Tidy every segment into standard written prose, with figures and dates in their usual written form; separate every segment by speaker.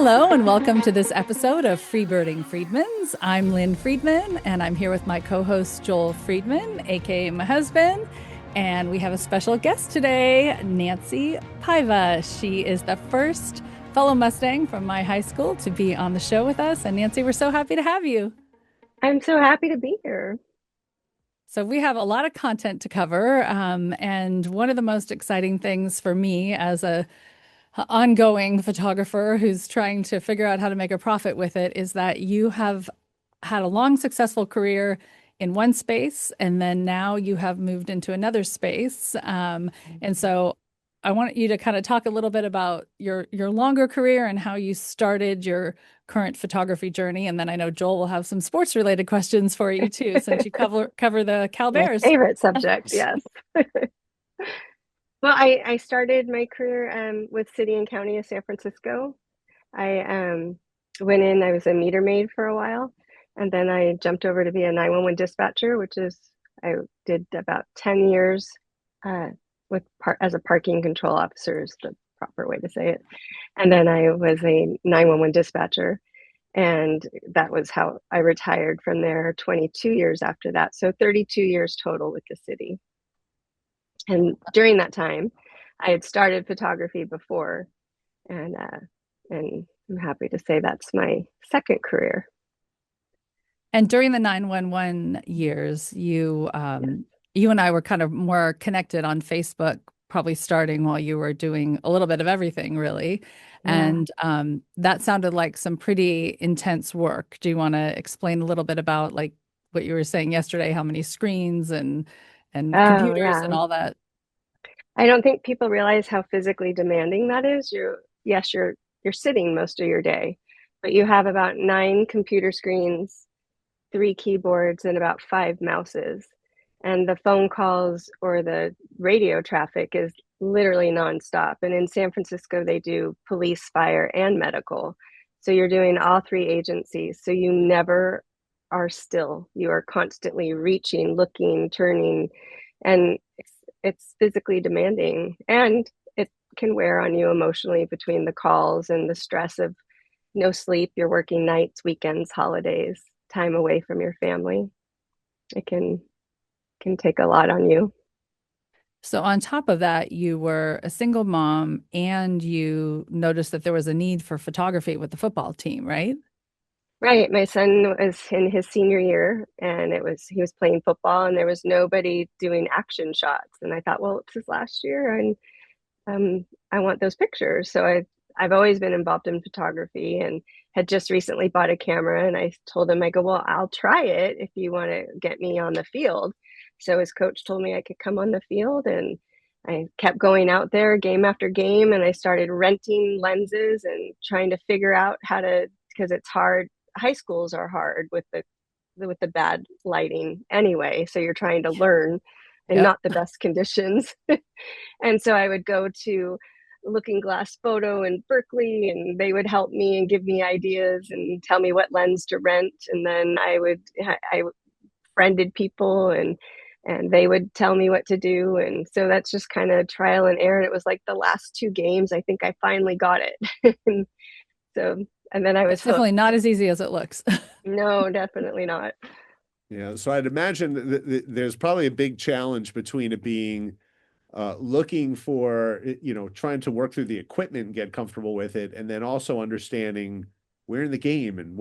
Speaker 1: Hello, and welcome to this episode of Freebirding Freedmans. I'm Lynn Freedman, and I'm here with my co-host Joel Freedman, aka my husband. And we have a special guest today, Nancy Paiva. She is the first fellow Mustang from my high school to be on the show with us. And Nancy, we're so happy to have you.
Speaker 2: I'm so happy to be here.
Speaker 1: So we have a lot of content to cover. And one of the most exciting things for me as a ongoing photographer who's trying to figure out how to make a profit with it is that you have had a long, successful career in one space, and then now you have moved into another space. And so I want you to kind of talk a little bit about your longer career and how you started your current photography journey. And then I know Joel will have some sports related questions for you too, since you cover the Cal
Speaker 2: My
Speaker 1: Bears.
Speaker 2: favorite subject, yes. Well, I started my career with City and County of San Francisco. I went in, I was a meter maid for a while, and then I jumped over to be a 911 dispatcher, I did about 10 years uh, as a parking control officer is the proper way to say it. And then I was a 911 dispatcher, and that was how I retired from there 22 years after that. So 32 years total with the city. And during that time, I had started photography before, and I'm happy to say that's my second career.
Speaker 1: And during the 911 years,
Speaker 2: Yeah.
Speaker 1: you and I were kind of more connected on Facebook, probably starting while you were doing a little bit of everything, really.
Speaker 2: Yeah.
Speaker 1: And that sounded like some pretty intense work. Do you want to explain a little bit about like what you were saying yesterday, how many screens and
Speaker 2: Oh,
Speaker 1: computers and
Speaker 2: yeah.
Speaker 1: all that?
Speaker 2: I don't think people realize how physically demanding that is. You're sitting most of your day, but you have about 9 computer screens, 3 keyboards, and about 5 mouses. And the phone calls or the radio traffic is literally nonstop. And in San Francisco, they do police, fire, and medical. So you're doing all three agencies. So you never are still. You are constantly reaching, looking, turning, and it's physically demanding. And it can wear on you emotionally between the calls and the stress of no sleep. You're working nights, weekends, holidays, time away from your family. It can take a lot on you.
Speaker 1: So on top of that, you were a single mom and you noticed that there was a need for photography with the football team, right?
Speaker 2: Right. My son was in his senior year, and he was playing football, and there was nobody doing action shots. And I thought, well, it's his last year, and I want those pictures. So I've always been involved in photography and had just recently bought a camera. And I told him, I go, well, I'll try it if you want to get me on the field. So his coach told me I could come on the field, and I kept going out there game after game, and I started renting lenses and trying to figure out how to, because it's hard. High schools are hard with the bad lighting anyway. So you're trying to learn in
Speaker 1: Yep.
Speaker 2: not the best conditions. And so I would go to Looking Glass Photo in Berkeley, and they would help me and give me ideas and tell me what lens to rent. And then I friended people, and they would tell me what to do. And so that's just kind of trial and error. And it was like the last 2 games, I think I finally got it. And so, and then I was
Speaker 1: It's definitely
Speaker 2: hooked.
Speaker 1: not as easy as it looks.
Speaker 2: No, definitely not.
Speaker 3: Yeah, so I'd imagine that there's probably a big challenge between it being looking for, trying to work through the equipment and get comfortable with it, and then also understanding where in the game and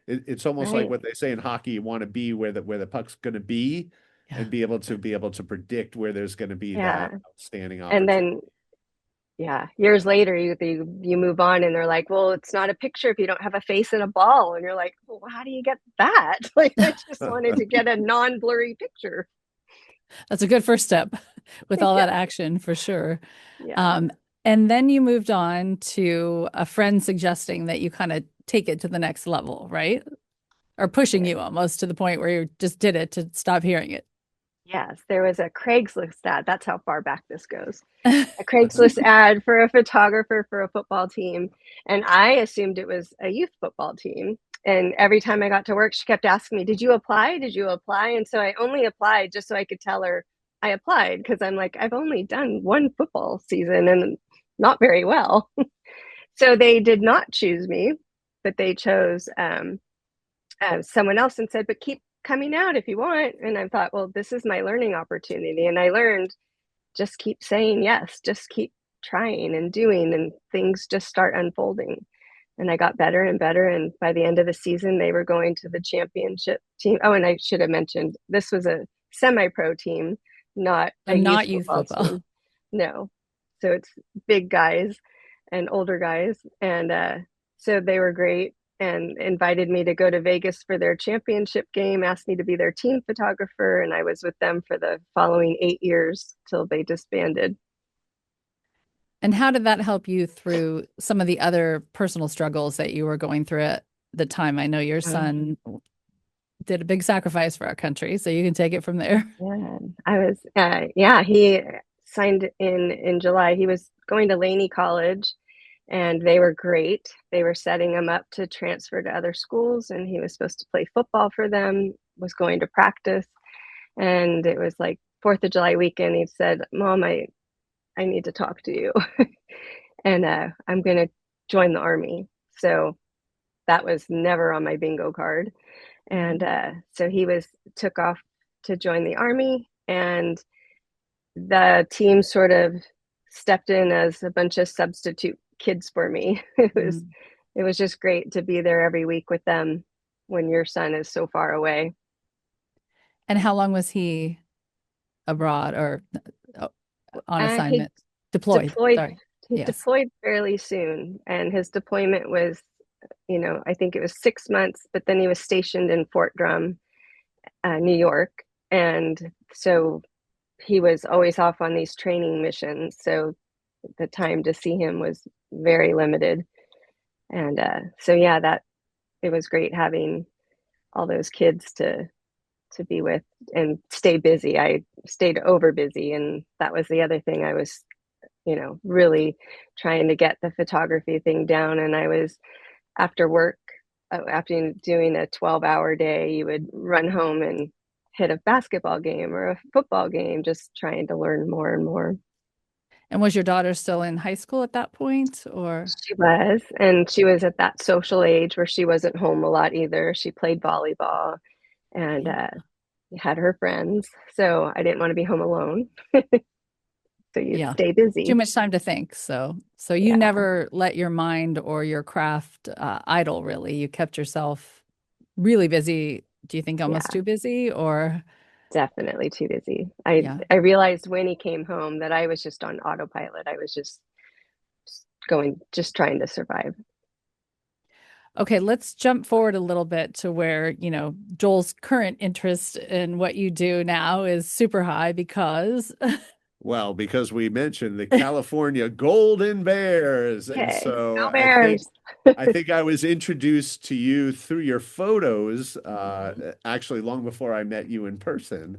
Speaker 3: it's almost like
Speaker 2: Right.
Speaker 3: what they say in hockey, you want to be where the puck's going to be
Speaker 1: Yeah.
Speaker 3: and be able to predict where there's going to be that
Speaker 2: Yeah.
Speaker 3: outstanding
Speaker 2: And
Speaker 3: opportunity.
Speaker 2: then yeah, years later, you move on, and they're like, "Well, it's not a picture if you don't have a face and a ball." And you're like, "Well, how do you get that?" Like, I just wanted to get a non-blurry picture.
Speaker 1: That's a good first step with all that
Speaker 2: Yeah,
Speaker 1: action for sure.
Speaker 2: yeah,
Speaker 1: Um, and then you moved on to a friend suggesting that you kind of take it to the next level, right? Or pushing
Speaker 2: yeah.
Speaker 1: you almost to the point where you just did it to stop hearing it.
Speaker 2: Yes, there was a Craigslist ad. That's how far back this goes. A Craigslist ad for a photographer for a football team, and I assumed it was a youth football team. And every time I got to work, she kept asking me, "Did you apply? Did you apply?" And so I only applied just so I could tell her I applied, because I'm like, I've only done one football season and not very well. So they did not choose me, but they chose someone else and said, but keep coming out if you want. And I thought, well, this is my learning opportunity. And I learned just keep saying yes, just keep trying and doing, and things just start unfolding. And I got better and better. And by the end of the season, they were going to the championship team. Oh, and I should have mentioned this was a semi pro team, not a
Speaker 1: And
Speaker 2: youth
Speaker 1: not youth
Speaker 2: football
Speaker 1: football.
Speaker 2: team. No. So it's big guys and older guys. And so they were great and invited me to go to Vegas for their championship game, asked me to be their team photographer. And I was with them for the following 8 years till they disbanded.
Speaker 1: And how did that help you through some of the other personal struggles that you were going through at the time? I know your
Speaker 2: Uh,
Speaker 1: son did a big sacrifice for our country, so you can take it from there.
Speaker 2: yeah, I was, yeah, he signed in July. He was going to Laney College and they were great. They were setting him up to transfer to other schools, and he was supposed to play football for them, was going to practice. And it was like 4th of July weekend. He said, Mom, I need to talk to you. And I'm going to join the Army. So that was never on my bingo card. And so he took off to join the Army, and the team sort of stepped in as a bunch of substitute kids for me.
Speaker 1: Mm.
Speaker 2: It was just great to be there every week with them when your son is so far away.
Speaker 1: And how long was he abroad or uh, on
Speaker 2: He
Speaker 1: assignment? Deployed.
Speaker 2: deployed
Speaker 1: Sorry.
Speaker 2: he
Speaker 1: Yes.
Speaker 2: deployed fairly soon, and his deployment was, I think it was 6 months, but then he was stationed in Fort Drum, New York. And so he was always off on these training missions. So the time to see him was very limited. And so, yeah, that it was great having all those kids to be with and stay busy. I stayed over busy, and that was the other thing. I was, really trying to get the photography thing down. And I was after work, after doing a 12-hour day, you would run home and hit a basketball game or a football game, just trying to learn more and more.
Speaker 1: And was your daughter still in high school at that point, or?
Speaker 2: She was, and she was at that social age where she wasn't home a lot either. She played volleyball and
Speaker 1: Yeah.
Speaker 2: had her friends. So I didn't want to be home alone. So you
Speaker 1: Yeah.
Speaker 2: stay
Speaker 1: Too
Speaker 2: busy.
Speaker 1: much time to think. So you
Speaker 2: Yeah,
Speaker 1: never let your mind or your craft idle, really. You kept yourself really busy. Do you think almost
Speaker 2: yeah,
Speaker 1: too busy or?
Speaker 2: definitely too busy. I
Speaker 1: Yeah.
Speaker 2: I realized when he came home that I was just on autopilot. I was just trying to survive.
Speaker 1: Okay, let's jump forward a little bit to where, Joel's current interest in what you do now is super high because
Speaker 3: Well, because we mentioned the California Golden Bears. And
Speaker 2: Okay,
Speaker 3: so
Speaker 2: go Bears.
Speaker 3: I think I was introduced to you through your photos, actually long before I met you in person.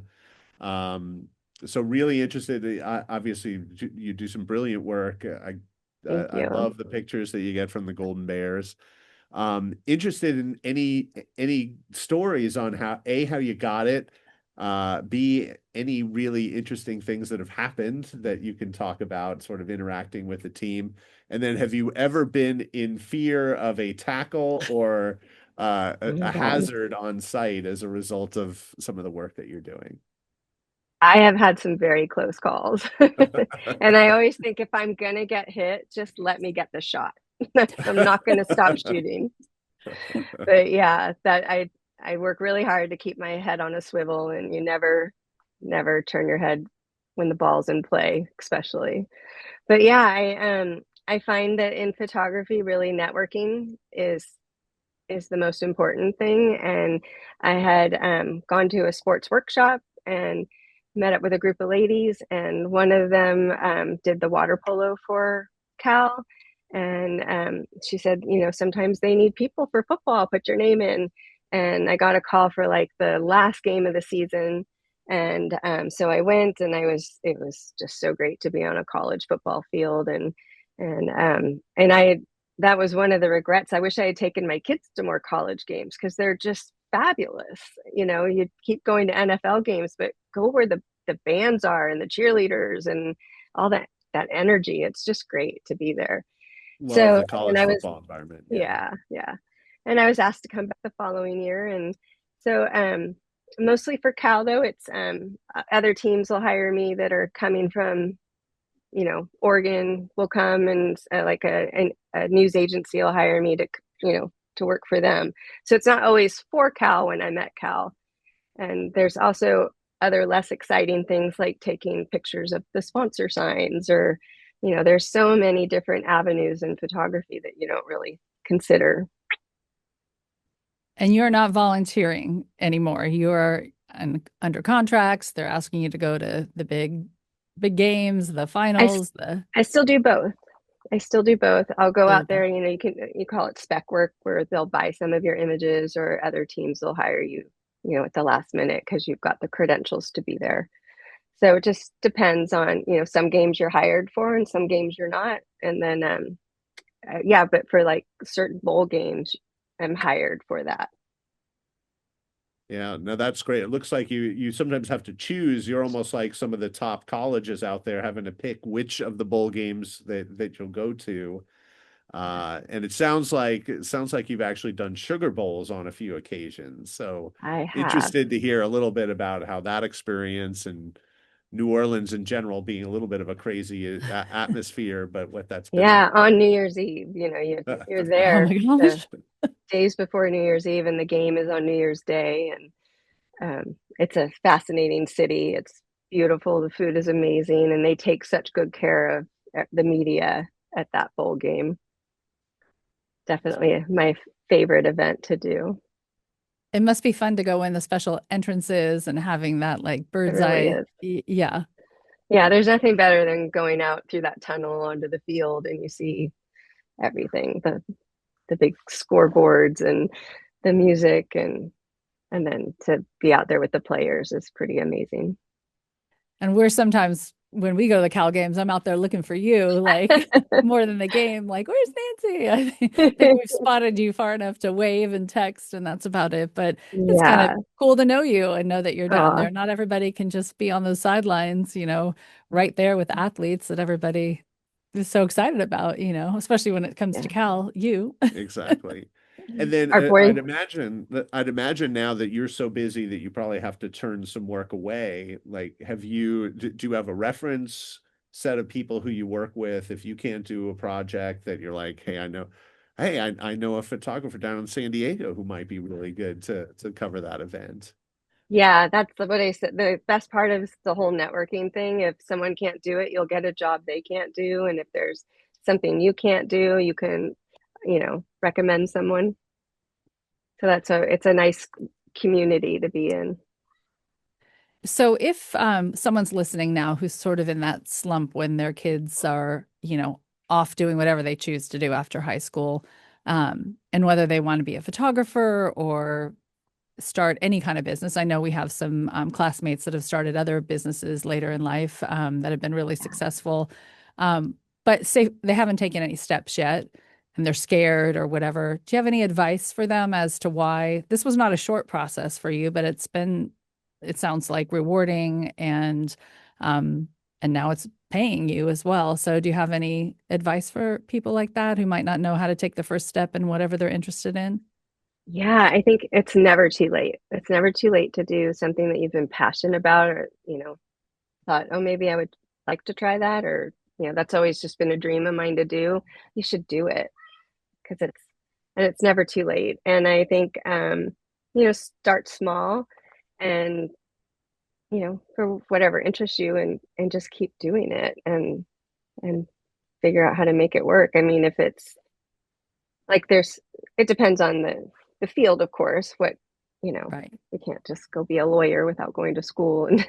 Speaker 3: Um, so really interested. Obviously, you do some brilliant work.
Speaker 2: Thank
Speaker 3: I
Speaker 2: you.
Speaker 3: love the pictures that you get from the Golden Bears. Interested in any stories on how you got it, B, any really interesting things that have happened that you can talk about, sort of interacting with the team. And then have you ever been in fear of a tackle or
Speaker 2: Oh my
Speaker 3: a
Speaker 2: God.
Speaker 3: hazard on site as a result of some of the work that you're doing?
Speaker 2: I have had some very close calls. And I always think if I'm gonna get hit, just let me get the shot. I'm not gonna stop shooting. But yeah, that I work really hard to keep my head on a swivel, and you never turn your head when the ball's in play, especially. But yeah, I find that in photography, really networking is the most important thing. And I had gone to a sports workshop and met up with a group of ladies, and one of them did the water polo for Cal. And she said, sometimes they need people for football, put your name in. And I got a call for like the last game of the season. And so I went, and it was just so great to be on a college football field. And that was one of the regrets. I wish I had taken my kids to more college games because they're just fabulous. You keep going to NFL games, but go where the bands are and the cheerleaders and all that energy. It's just great to be there.
Speaker 3: love
Speaker 2: So,
Speaker 3: the
Speaker 2: and
Speaker 3: college
Speaker 2: I was,
Speaker 3: football environment. Yeah.
Speaker 2: yeah, yeah. And I was asked to come back the following year. And so, mostly for Cal, though, it's other teams will hire me that are coming from, Oregon will come, and like a news agency will hire me to, to work for them. So it's not always for Cal when I'm at Cal. And there's also other less exciting things like taking pictures of the sponsor signs, or, there's so many different avenues in photography that you don't really consider.
Speaker 1: And you're not volunteering anymore. You're under contracts. They're asking you to go to the big games, the
Speaker 2: I,
Speaker 1: finals, the
Speaker 2: I still do both. I still do both. I'll go
Speaker 1: still
Speaker 2: out
Speaker 1: about.
Speaker 2: there, you call it spec work, where they'll buy some of your images, or other teams will hire you, at the last minute because you've got the credentials to be there. So it just depends on, some games you're hired for and some games you're not. And then, yeah, but for like certain bowl games, I'm hired for that.
Speaker 3: Yeah, no, that's great. It looks like you sometimes have to choose. You're almost like some of the top colleges out there having to pick which of the bowl games that you'll go to. And it sounds like you've actually done sugar bowls on a few occasions. So
Speaker 2: I have.
Speaker 3: interested to hear a little bit about how that experience and New Orleans in general being a little bit of a crazy atmosphere, but what that's been like.
Speaker 2: Yeah, on New Year's Eve, you're
Speaker 1: Oh
Speaker 2: there
Speaker 1: my
Speaker 2: the
Speaker 1: gosh.
Speaker 2: days before New Year's Eve, and the game is on New Year's Day. And it's a fascinating city. It's beautiful. The food is amazing, and they take such good care of the media at that bowl game. Definitely my favorite event to do.
Speaker 1: It must be fun to go in the special entrances and having that like
Speaker 2: It
Speaker 1: bird's
Speaker 2: really
Speaker 1: eye.
Speaker 2: is.
Speaker 1: Yeah.
Speaker 2: Yeah, there's nothing better than going out through that tunnel onto the field, and you see everything, the big scoreboards and the music, and then to be out there with the players is pretty amazing.
Speaker 1: And we're sometimes when we go to the Cal games, I'm out there looking for you, like more than the game. Like, where's Nancy? I think we've spotted you far enough to wave and text, and that's about it. But it's kind of
Speaker 2: Yeah.
Speaker 1: cool to know you and know that you're down
Speaker 2: Oh,
Speaker 1: there. Not everybody can just be on those sidelines, right there with athletes that everybody is so excited about, especially when it comes to
Speaker 2: yeah.
Speaker 1: Cal, you.
Speaker 3: Exactly. And then
Speaker 2: Our boy,
Speaker 3: I'd imagine now that you're so busy that you probably have to turn some work away. Like, do you have a reference set of people who you work with if you can't do a project that you're like, hey, I know a photographer down in San Diego who might be really good to cover that event.
Speaker 2: yeah, that's what I said. The best part of the whole networking thing. If someone can't do it, you'll get a job they can't do. And if there's something you can't do, you can, recommend someone. So it's a nice community to be in.
Speaker 1: So if someone's listening now who's sort of in that slump when their kids are, off doing whatever they choose to do after high school, and whether they want to be a photographer or start any kind of business. I know we have some classmates that have started other businesses later in life that have been really successful. But say they haven't taken any steps yet and they're scared or whatever. Do you have any advice for them as to why this was not a short process for you, but it sounds like rewarding um, and now it's paying you as well. So do you have any advice for people like that who might not know how to take the first step in whatever they're interested in?
Speaker 2: Yeah, I think it's never too late. It's never too late to do something that you've been passionate about, or, thought, oh, maybe I would like to try that, or, that's always just been a dream of mine to do. You should do it, because it's never too late. And I think, start small, and, for whatever interests you, and just keep doing it, and figure out how to make it work. I mean, if it's like it depends on the field, of course.
Speaker 1: Right.
Speaker 2: We can't just go be a lawyer without going to school, and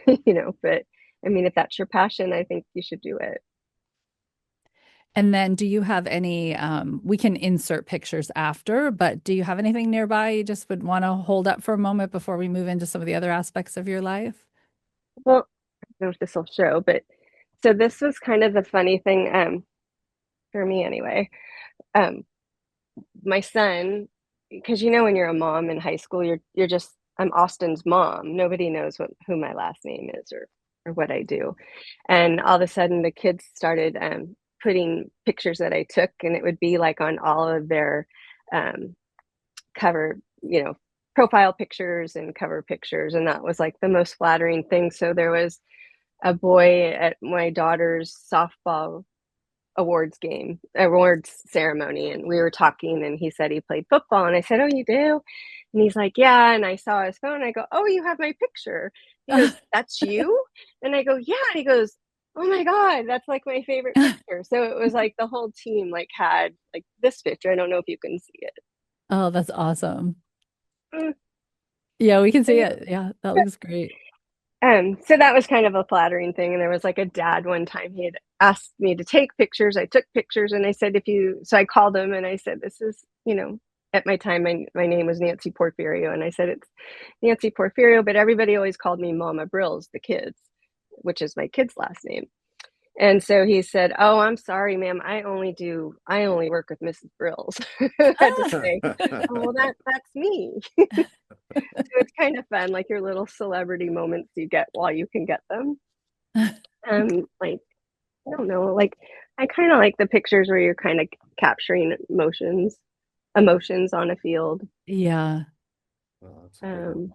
Speaker 2: but I mean, if that's your passion, I think you should do it.
Speaker 1: And then do you have any, we can insert pictures after, but do you have anything nearby you just would want to hold up for a moment before we move into some of the other aspects of your life?
Speaker 2: Well, I don't know if this will show, but so this was kind of the funny thing, for me anyway. Um, my son, because when you're a mom in high school, you're just, I'm Austin's mom. Nobody knows who my last name is, or what I do. And all of a sudden the kids started putting pictures that I took, and it would be like on all of their um, cover, profile pictures and cover pictures. And that was like the most flattering thing. So there was a boy at my daughter's softball awards ceremony, and we were talking, and he said he played football, and I said, oh, you do? And he's like, yeah. And I saw his phone. I go, oh, you have my picture? He goes, that's you? And I go, yeah. And he goes, oh my god, that's like my favorite picture. So it was like the whole team like had like this picture. I don't know if you can see it.
Speaker 1: Oh, that's awesome.
Speaker 2: Mm.
Speaker 1: Yeah, we can see it. Yeah, that looks great.
Speaker 2: So that was kind of a flattering thing. And there was like a dad one time, he had asked me to take pictures. I took pictures, and I said, so I called him and I said, this is, at my time, my name was Nancy Porfirio. And I said, it's Nancy Porfirio, but everybody always called me Mama Brills, the kids, which is my kid's last name. And so he said, oh, I'm sorry, ma'am. I only work with Mrs. Brills. I had to say, oh, well, that's me. So it's kind of fun, like your little celebrity moments you get while you can get them. Like, I don't know, like I kind of like the pictures where you're kind of capturing emotions on a field.
Speaker 1: Yeah.
Speaker 3: Oh, that's a good one.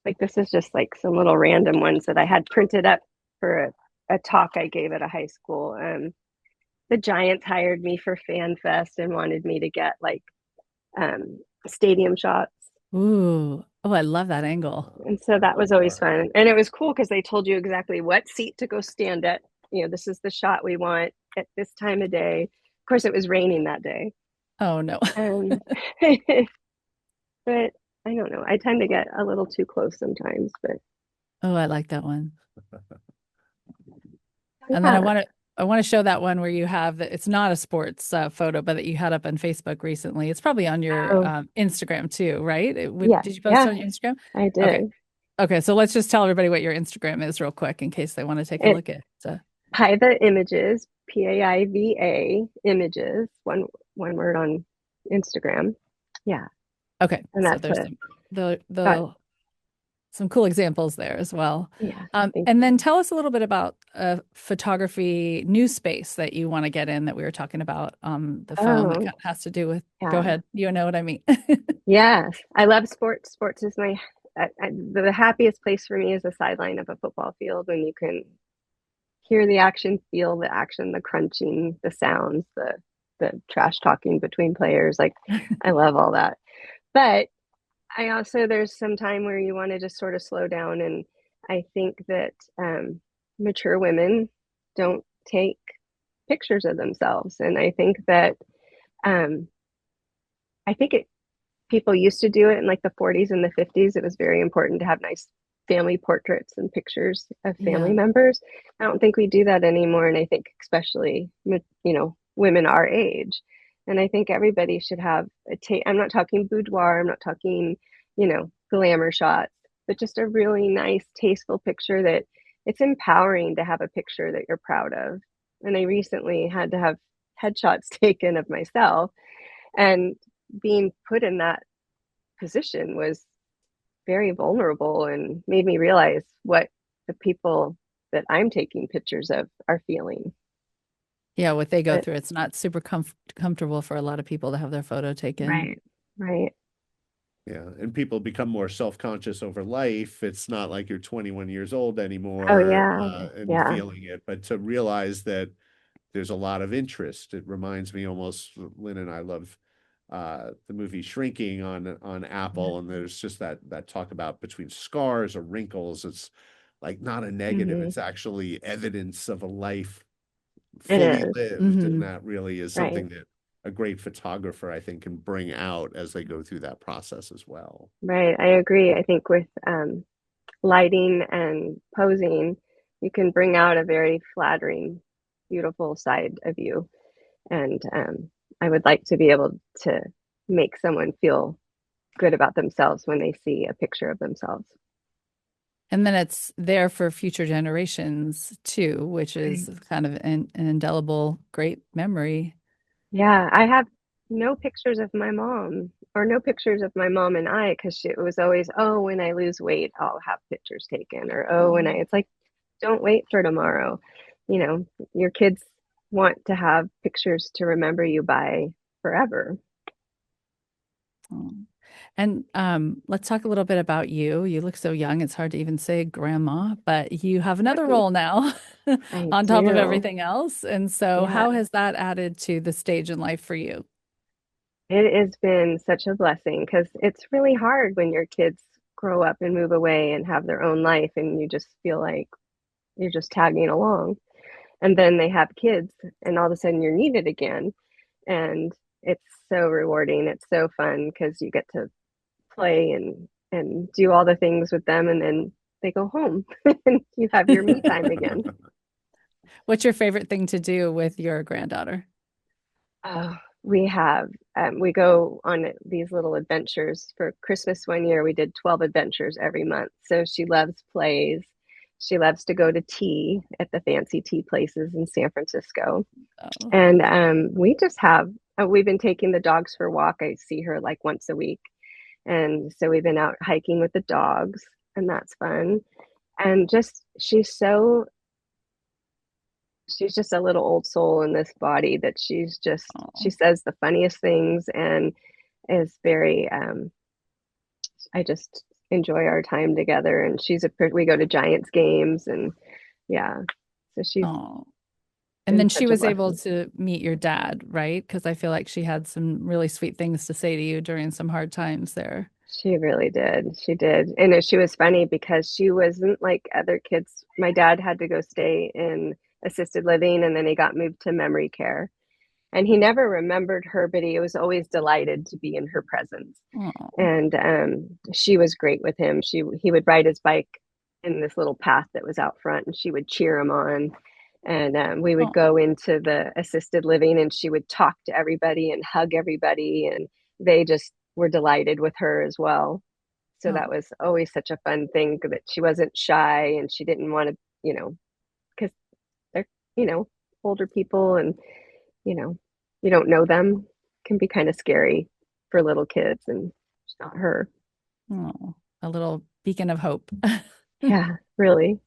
Speaker 2: Like this is just like some little random ones that I had printed up for a talk I gave at a high school. The Giants hired me for Fan Fest and wanted me to get like stadium shots.
Speaker 1: Ooh. Oh, I love that angle.
Speaker 2: And so that was always fun. And it was cool because they told you exactly what seat to go stand at. This is the shot we want at this time of day. Of course, it was raining that day.
Speaker 1: Oh no.
Speaker 2: But I don't know. I tend to get a little too close sometimes, but
Speaker 1: Oh, I like that one. And then
Speaker 2: yeah.
Speaker 1: I want to show that one where you have that it's not a sports photo, but that you had up on Facebook recently. It's probably on your
Speaker 2: Oh,
Speaker 1: Instagram too, right?
Speaker 2: yeah.
Speaker 1: Did you post it
Speaker 2: Yeah,
Speaker 1: on your Instagram?
Speaker 2: I
Speaker 1: Okay.
Speaker 2: did.
Speaker 1: Okay. So let's just tell everybody what your Instagram is real quick in case they want to take a
Speaker 2: It
Speaker 1: look at it.
Speaker 2: PaivaImages, PAIVA images, one word on Instagram. Yeah.
Speaker 1: Okay.
Speaker 2: And
Speaker 1: So
Speaker 2: that's
Speaker 1: there's
Speaker 2: got,
Speaker 1: some cool examples there as well.
Speaker 2: yeah, thank
Speaker 1: And
Speaker 2: you.
Speaker 1: then tell us a little bit about a photography new space that you want to get in that we were talking about on the phone that
Speaker 2: Oh,
Speaker 1: has to do with, go
Speaker 2: yeah.
Speaker 1: ahead. You know what I mean?
Speaker 2: Yes, I love sports. Sports is the happiest place for me is the sideline of a football field when you can hear the action, feel the action, the crunching, the sounds, the trash talking between players. Like I love all that. But I also there's some time where you want to just sort of slow down, and I think that mature women don't take pictures of themselves, and I think that um, I think it people used to do it in like the 40s and the 50s. It was very important to have nice family portraits and pictures of family
Speaker 1: Yeah.
Speaker 2: members. I don't think we do that anymore. And I think especially, women our age. And I think everybody should have I'm not talking boudoir, I'm not talking, glamour shots, but just a really nice, tasteful picture that it's empowering to have a picture that you're proud of. And I recently had to have headshots taken of myself, and being put in that position was very vulnerable and made me realize what the people that I'm taking pictures of are feeling.
Speaker 1: Yeah. What they go
Speaker 2: But
Speaker 1: through, it's not super comfortable for a lot of people to have their photo taken.
Speaker 2: right, right.
Speaker 3: Yeah, and people become more self-conscious over life. It's not like you're 21 years old
Speaker 2: Oh
Speaker 3: anymore,
Speaker 2: yeah,
Speaker 3: and
Speaker 2: yeah.
Speaker 3: feeling it, but to realize that there's a lot of interest. It reminds me almost, Lynn and I love the movie Shrinking on
Speaker 1: Yeah.
Speaker 3: Apple, and there's just that talk about between scars or wrinkles. It's like not a negative,
Speaker 2: Hmm.
Speaker 3: it's actually evidence of a life
Speaker 2: It
Speaker 3: fully
Speaker 2: is.
Speaker 3: lived, and
Speaker 1: Hmm.
Speaker 3: that really is
Speaker 2: Right,
Speaker 3: something that a great photographer, I think, can bring out as they go through that process as well.
Speaker 2: right. I agree. I think with lighting and posing, you can bring out a very flattering, beautiful side of you. And I would like to be able to make someone feel good about themselves when they see a picture of themselves.
Speaker 1: And then it's there for future generations too, which
Speaker 2: Right.
Speaker 1: is kind of an indelible, great memory.
Speaker 2: Yeah, I have no pictures of my mom, or no pictures of my mom and I, because it was always, oh, when I lose weight, I'll have pictures taken, or oh, it's like, don't wait for tomorrow. Your kids want to have pictures to remember you by forever.
Speaker 1: Oh. And let's talk a little bit about you. You look so young, it's hard to even say grandma, but you have another role now
Speaker 2: I
Speaker 1: on top of
Speaker 2: do.
Speaker 1: everything else. And so,
Speaker 2: Yeah.
Speaker 1: how has that added to the stage in life for you?
Speaker 2: It has been such a blessing because it's really hard when your kids grow up and move away and have their own life, and you just feel like you're just tagging along. And then they have kids, and all of a sudden you're needed again. And it's so rewarding. It's so fun because you get to play and do all the things with them, and then they go home and you have your me time again.
Speaker 1: What's your favorite thing to do with your granddaughter?
Speaker 2: We have we go on these little adventures. For Christmas one year we did 12 adventures every month, so she loves plays. She loves to go to tea at the fancy tea places in San Francisco.
Speaker 1: Oh,
Speaker 2: And we just have we've been taking the dogs for a walk. I see her like once a week, and so we've been out hiking with the dogs, and that's fun. And just she's just a little old soul in this body that she
Speaker 1: oh,
Speaker 2: says the funniest things and is very I just enjoy our time together. And we go to Giants games, and yeah, so she's
Speaker 1: oh. And
Speaker 2: been
Speaker 1: then she
Speaker 2: such a
Speaker 1: was able
Speaker 2: blessing.
Speaker 1: to meet your dad, right? Because I feel like she had some really sweet things to say to you during some hard times there.
Speaker 2: She really did. She did. And she was funny because she wasn't like other kids. My dad had to go stay in assisted living, and then he got moved to memory care. And he never remembered her, but he was always delighted to be in her presence.
Speaker 1: Oh,
Speaker 2: And she was great with him. He would ride his bike in this little path that was out front, and she would cheer him on. And we would
Speaker 1: oh,
Speaker 2: go into the assisted living, and she would talk to everybody and hug everybody, and they just were delighted with her as well. So
Speaker 1: oh,
Speaker 2: that was always such a fun thing, that she wasn't shy and she didn't want to, because they're, you know, older people, and you know, you don't know them, can be kind of scary for little kids, and it's not her.
Speaker 1: oh. A little beacon of hope.
Speaker 2: Yeah, really.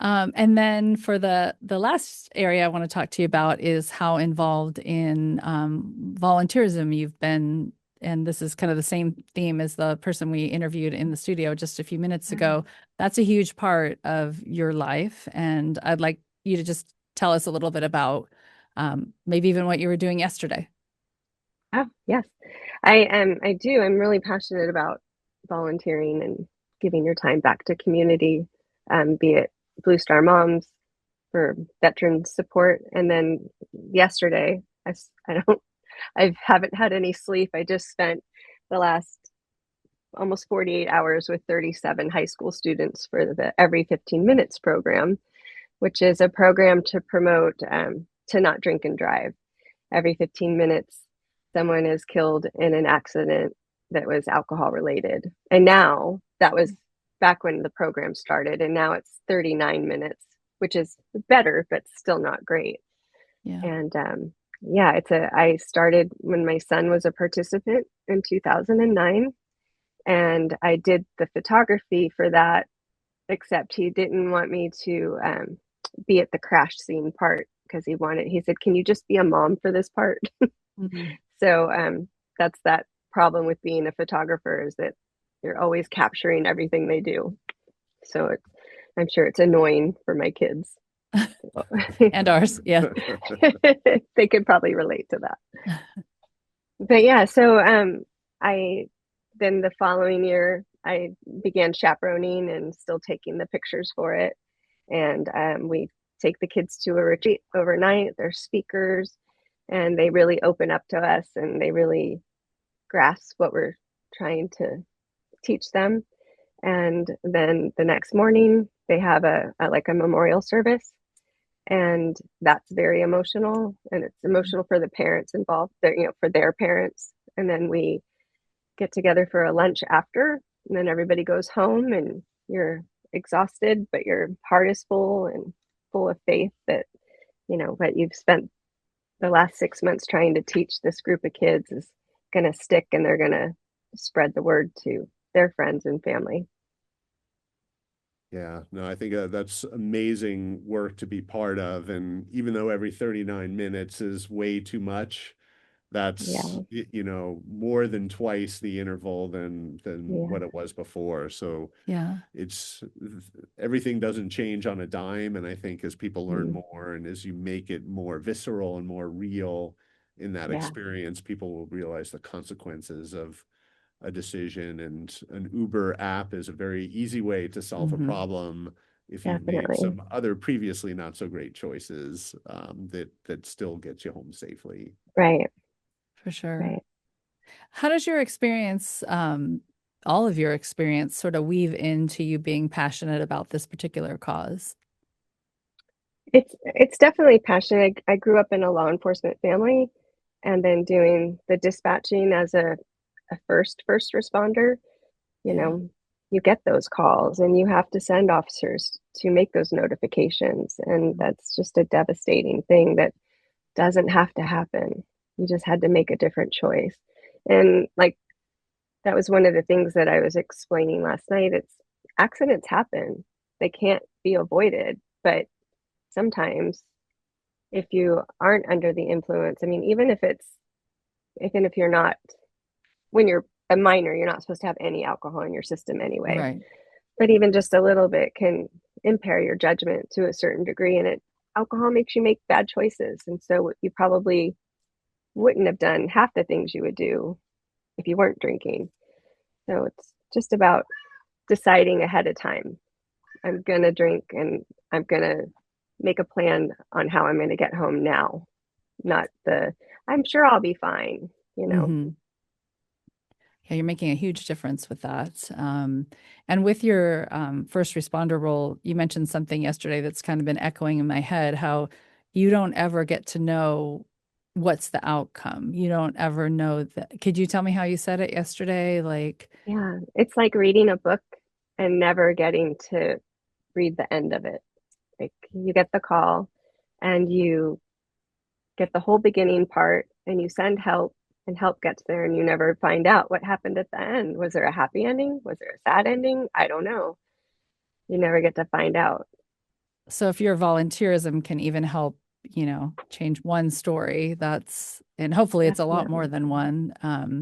Speaker 1: And then for the last area I want to talk to you about is how involved in volunteerism you've been. And this is kind of the same theme as the person we interviewed in the studio just a few minutes
Speaker 2: Yeah.
Speaker 1: ago. That's a huge part of your life. And I'd like you to just tell us a little bit about maybe even what you were doing yesterday.
Speaker 2: Oh, yes. I do. I'm really passionate about volunteering and giving your time back to community, be it Blue Star Moms for veteran support. And then yesterday, I don't, I haven't had any sleep. I just spent the last almost 48 hours with 37 high school students for the Every 15 Minutes program, which is a program to promote to not drink and drive. Every 15 minutes, someone is killed in an accident that was alcohol related. And now that was back when the program started, and now it's 39 minutes, which is better, but still not great.
Speaker 1: Yeah.
Speaker 2: And yeah, I started when my son was a participant in 2009, and I did the photography for that, except he didn't want me to be at the crash scene part because he said, can you just be a mom for this part?
Speaker 1: Mhm.
Speaker 2: So that's that problem with being a photographer, is that you're always capturing everything they do. So I'm sure it's annoying for my kids.
Speaker 1: And ours. Yeah.
Speaker 2: They could probably relate to that. But yeah, so I then the following year I began chaperoning and still taking the pictures for it. And we take the kids to a retreat overnight. They're speakers, and they really open up to us, and they really grasp what we're trying to teach them. And then the next morning they have a like a memorial service, and that's very emotional, and it's emotional for the parents involved, for their parents. And then we get together for a lunch after, and then everybody goes home, and you're exhausted, but your heart is full and full of faith that what you've spent the last 6 months trying to teach this group of kids is going to stick, and they're going to spread the word to their friends and family.
Speaker 3: Yeah, no, I think that's amazing work to be part of. And even though every 39 minutes is way too much, that's,
Speaker 2: Yeah,
Speaker 3: more than twice the interval than
Speaker 2: yeah,
Speaker 3: what it was before. So
Speaker 1: Yeah.
Speaker 3: it's everything doesn't change on a dime. And I think as people learn
Speaker 2: mm,
Speaker 3: more and as you make it more visceral and more real in that
Speaker 2: yeah,
Speaker 3: experience, people will realize the consequences of a decision. And an Uber app is a very easy way to solve a
Speaker 1: Hmm.
Speaker 3: problem if you've made
Speaker 2: definitely.
Speaker 3: some other previously not so great choices, that still get you home safely.
Speaker 2: Right,
Speaker 1: For sure.
Speaker 2: right.
Speaker 1: How does your experience, all of your experience, sort of weave into you being passionate about this particular cause?
Speaker 2: It's definitely passionate. I grew up in a law enforcement family and then doing the dispatching as a first responder, you
Speaker 1: Yeah.
Speaker 2: know, you get those calls and you have to send officers to make those notifications. And that's just a devastating thing that doesn't have to happen. You just had to make a different choice. And like that was one of the things that I was explaining last night. It's accidents happen. They can't be avoided, but sometimes if you aren't under the influence, I mean, even if you're not, when you're a minor, you're not supposed to have any alcohol in your system anyway.
Speaker 1: Right.
Speaker 2: But even just a little bit can impair your judgment to a certain degree. And alcohol makes you make bad choices. And so you probably wouldn't have done half the things you would do if you weren't drinking. So it's just about deciding ahead of time. I'm going to drink and I'm going to make a plan on how I'm going to get home now, not I'm sure I'll be fine, you know.
Speaker 1: Hmm. Yeah, you're making a huge difference with that. And with your first responder role, you mentioned something yesterday that's kind of been echoing in my head, how you don't ever get to know what's the outcome. You don't ever know that. Could you tell me how you said it yesterday? Like,
Speaker 2: Yeah, it's like reading a book and never getting to read the end of it. Like you get the call and you get the whole beginning part and you send help and help gets there and you never find out what happened at the end. Was there a happy ending? Was there a sad ending? I don't know. You never get to find out.
Speaker 1: so if your volunteerism can even help, change one story, and hopefully it's a lot more
Speaker 2: Definitely.
Speaker 1: than one.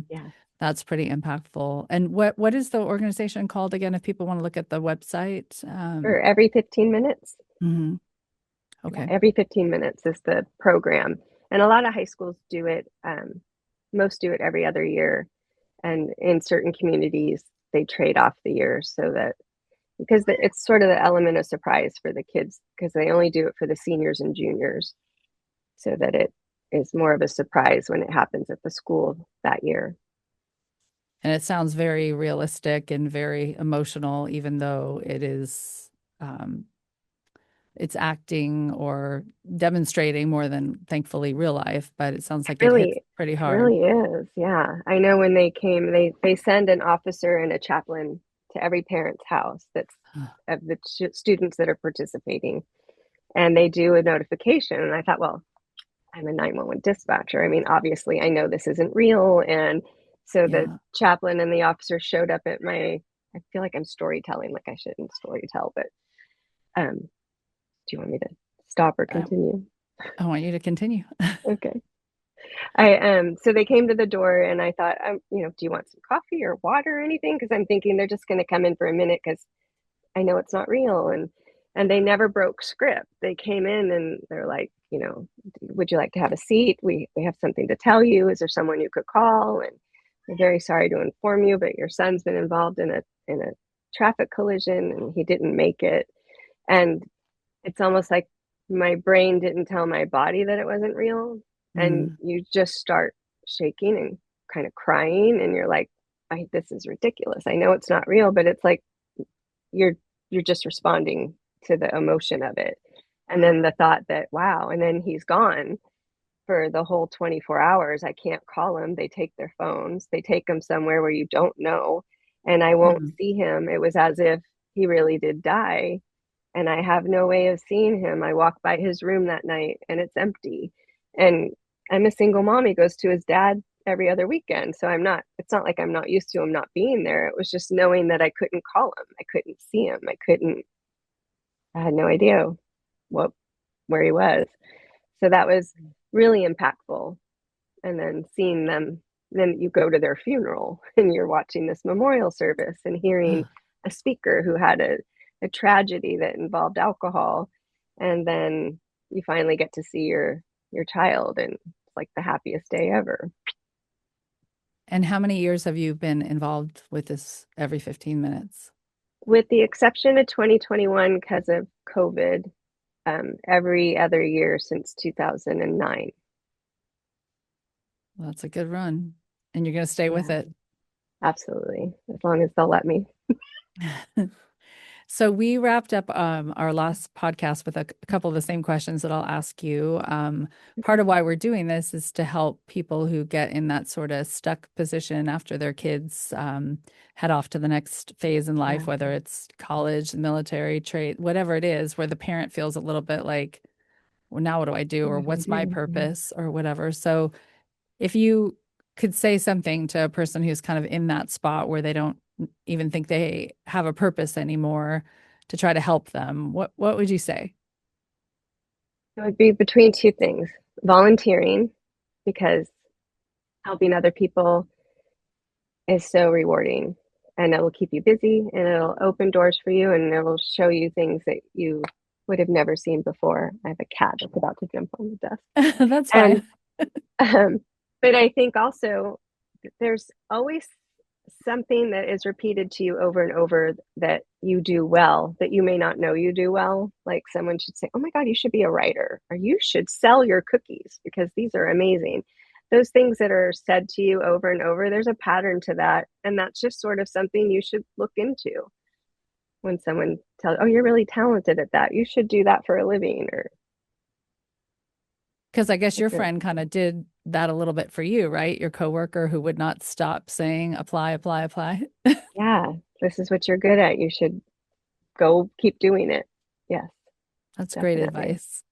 Speaker 2: Yeah.
Speaker 1: That's pretty impactful. And what is the organization called again, if people want to look at the website?
Speaker 2: For every 15 minutes.
Speaker 1: Mhm.
Speaker 2: Yeah,
Speaker 1: Okay.
Speaker 2: every 15 minutes is the program. And a lot of high schools do it. Most do it every other year. And in certain communities, they trade off the years so that because it's sort of the element of surprise for the kids because they only do it for the seniors and juniors so that it is more of a surprise when it happens at the school that year.
Speaker 1: And it sounds very realistic and very emotional, even though um, it's acting or demonstrating more than thankfully real life, but it sounds like it hits
Speaker 2: Really,
Speaker 1: pretty
Speaker 2: it
Speaker 1: hard.
Speaker 2: really is. Yeah. I know when they came, they send an officer and a chaplain to every parent's house that's of the students that are participating and they do a notification. And I thought, well, I'm a 911 dispatcher. I mean, obviously, I know this isn't real. And so the
Speaker 1: Yeah.
Speaker 2: chaplain and the officer showed up at I feel like I'm storytelling, like I shouldn't storytell, but do you want me to stop or
Speaker 1: I,
Speaker 2: continue?
Speaker 1: I want you to continue.
Speaker 2: Okay. So they came to the door and I thought, do you want some coffee or water or anything? Because I'm thinking they're just going to come in for a minute because I know it's not real. And they never broke script. They came in and they're like, would you like to have a seat? We have something to tell you. Is there someone you could call? And we're very sorry to inform you, but your son's been involved in a traffic collision and he didn't make it. And it's almost like my brain didn't tell my body that it wasn't real. And
Speaker 1: Mm,
Speaker 2: you just start shaking and kind of crying and you're like, this is ridiculous. I know it's not real, but it's like you're you're just responding to the emotion of it. And then the thought that, wow, and then he's gone for the whole 24 hours. I can't call him. They take their phones, they take him somewhere where you don't know, and I won't
Speaker 1: mm,
Speaker 2: see him. It was as if he really did die and I have no way of seeing him. I walk by his room that night and it's empty. And I'm a single mom. He goes to his dad every other weekend. So it's not like I'm not used to him not being there. It was just knowing that I couldn't call him. I couldn't see him. I couldn't. I had no idea where he was. So that was really impactful. And then seeing them, then you go to their funeral and you're watching this memorial service and hearing a speaker who had a tragedy that involved alcohol. And then you finally get to see your child, and it's like the happiest day ever.
Speaker 1: And how many years have you been involved with this every 15 minutes?
Speaker 2: With the exception of 2021 because of COVID, every other year since 2009.
Speaker 1: Well, that's a good run. And you're going to stay with
Speaker 2: Yeah,
Speaker 1: it.
Speaker 2: absolutely. As long as they'll let me.
Speaker 1: So we wrapped up our last podcast with a couple of the same questions that I'll ask you. Part of why we're doing this is to help people who get in that sort of stuck position after their kids head off to the next phase in life,
Speaker 2: Yeah.
Speaker 1: whether it's college, military, trade, whatever it is, where the parent feels a little bit like, well, now what do I do? Or
Speaker 2: What do I
Speaker 1: what's my
Speaker 2: do? Yeah.
Speaker 1: purpose or whatever. So if you could say something to a person who's kind of in that spot where they don't even think they have a purpose anymore to try to help them, what would you say?
Speaker 2: It would be between two things: volunteering, because helping other people is so rewarding, and it will keep you busy and it'll open doors for you and it will show you things that you would have never seen before. I have a cat that's about to jump on the desk.
Speaker 1: That's
Speaker 2: And
Speaker 1: fine.
Speaker 2: but I think also there's always something that is repeated to you over and over that you do well, that you may not know you do well. Like someone should say, "Oh my God, you should be a writer," or "You should sell your cookies because these are amazing." Those things that are said to you over and over, there's a pattern to that. And that's just sort of something you should look into when someone tells, "Oh, you're really talented at that. You should do that for a living." Or
Speaker 1: Because I guess your
Speaker 2: it's a,
Speaker 1: friend kind of did that a little bit for you, right? Your coworker who would not stop saying apply, apply, apply.
Speaker 2: yeah, this is what you're good at. You should go keep doing it. Yes,
Speaker 1: That's great
Speaker 2: definitely.
Speaker 1: advice.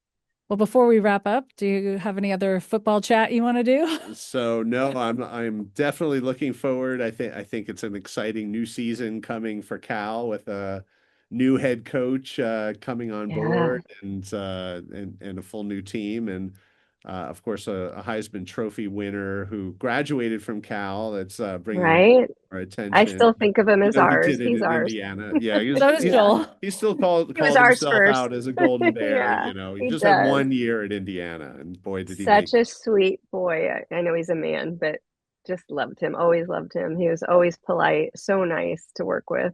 Speaker 1: Well, before we wrap up, do you have any other football chat you want to do?
Speaker 3: So no, I'm definitely looking forward. I think it's an exciting new season coming for Cal with a new head coach coming on
Speaker 2: Yeah,
Speaker 3: board and a full new team and of course a Heisman Trophy winner who graduated from Cal. That's bringing
Speaker 2: right.
Speaker 3: our
Speaker 2: I
Speaker 3: attention.
Speaker 2: still think of him
Speaker 3: You
Speaker 2: as
Speaker 3: know, he
Speaker 2: ours.
Speaker 3: did it
Speaker 2: He's
Speaker 3: in
Speaker 2: ours.
Speaker 3: Indiana. Yeah, he was
Speaker 1: So is
Speaker 3: he's
Speaker 2: Yeah,
Speaker 1: Joel.
Speaker 3: he still called
Speaker 2: he was
Speaker 3: called
Speaker 2: ours
Speaker 3: himself
Speaker 2: first.
Speaker 3: out as a Golden Bear.
Speaker 2: Yeah,
Speaker 3: You know, he
Speaker 2: he
Speaker 3: just had
Speaker 2: does.
Speaker 3: 1 year at Indiana, and boy, did he make
Speaker 2: Such a sweet boy. I know he's a man, but just loved him. Always loved him. He was always polite, so nice to work with.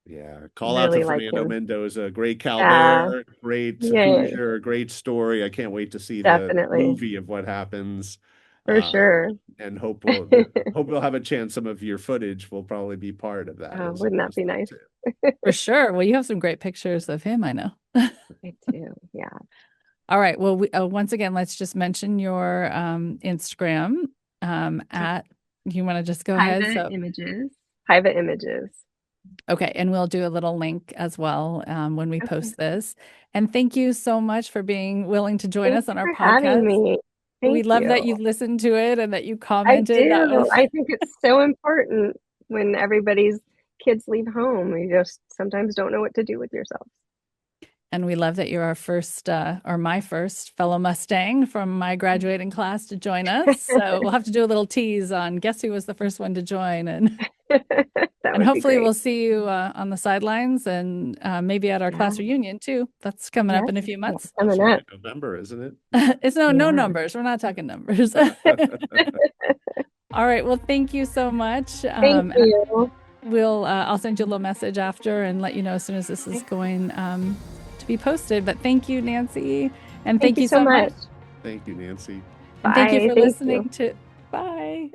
Speaker 3: Yeah, call out to
Speaker 2: Really like
Speaker 3: Fernando
Speaker 2: him.
Speaker 3: Mendoza. Great Cal
Speaker 2: Yeah,
Speaker 3: Bear, great
Speaker 2: yay,
Speaker 3: Hoosier, great story. I can't wait to see the
Speaker 2: definitely,
Speaker 3: movie of what happens.
Speaker 2: for
Speaker 3: Uh,
Speaker 2: sure.
Speaker 3: and hope we'll have a chance. Some of your footage will probably be part of that
Speaker 2: Oh, wouldn't that
Speaker 3: as
Speaker 2: be
Speaker 3: well
Speaker 2: nice?
Speaker 3: too.
Speaker 1: For sure. Well, you have some great pictures of him, I know.
Speaker 2: I do. Yeah.
Speaker 1: All right. Well, once again, let's just mention your Instagram at, you want to just go ahead?
Speaker 2: Private
Speaker 1: So,
Speaker 2: images. Private images.
Speaker 1: okay. And we'll do a little link as well when we
Speaker 2: Okay.
Speaker 1: post this. And thank you so much for being willing to join
Speaker 2: Thank
Speaker 1: us on
Speaker 2: you
Speaker 1: our
Speaker 2: for having
Speaker 1: podcast.
Speaker 2: me.
Speaker 1: We
Speaker 2: Thank
Speaker 1: love that
Speaker 2: you.
Speaker 1: you listened to it and that you
Speaker 2: I
Speaker 1: commented. That
Speaker 2: do.
Speaker 1: was,
Speaker 2: I think it's so important when everybody's kids leave home. You just sometimes don't know what to do with yourself.
Speaker 1: and we love that you're our first, or my first fellow Mustang from my graduating class to join us. So we'll have to do a little tease on guess who was the first one to join,
Speaker 2: That
Speaker 1: and
Speaker 2: would be
Speaker 1: hopefully
Speaker 2: great.
Speaker 1: we'll see you on the sidelines and maybe at our
Speaker 2: Yeah.
Speaker 1: class reunion too. That's coming up
Speaker 2: Yes.
Speaker 1: in a few
Speaker 2: That's
Speaker 1: months.
Speaker 3: That's
Speaker 2: coming
Speaker 3: right,
Speaker 2: up.
Speaker 3: November, isn't it?
Speaker 1: It's no
Speaker 2: Yeah.
Speaker 1: numbers. We're not talking numbers. All right. Well, thank you so much.
Speaker 2: Thank
Speaker 1: And
Speaker 2: you.
Speaker 1: I'll send you a little message after and let you know as soon as this is
Speaker 2: Okay.
Speaker 1: going to be posted. But thank you, Nancy, and
Speaker 2: Thank
Speaker 1: thank
Speaker 2: you
Speaker 1: you
Speaker 2: so
Speaker 1: so much.
Speaker 2: much.
Speaker 3: Thank you, Nancy.
Speaker 1: And thank you
Speaker 2: Bye.
Speaker 1: for
Speaker 2: Thank you.
Speaker 1: listening to. Bye.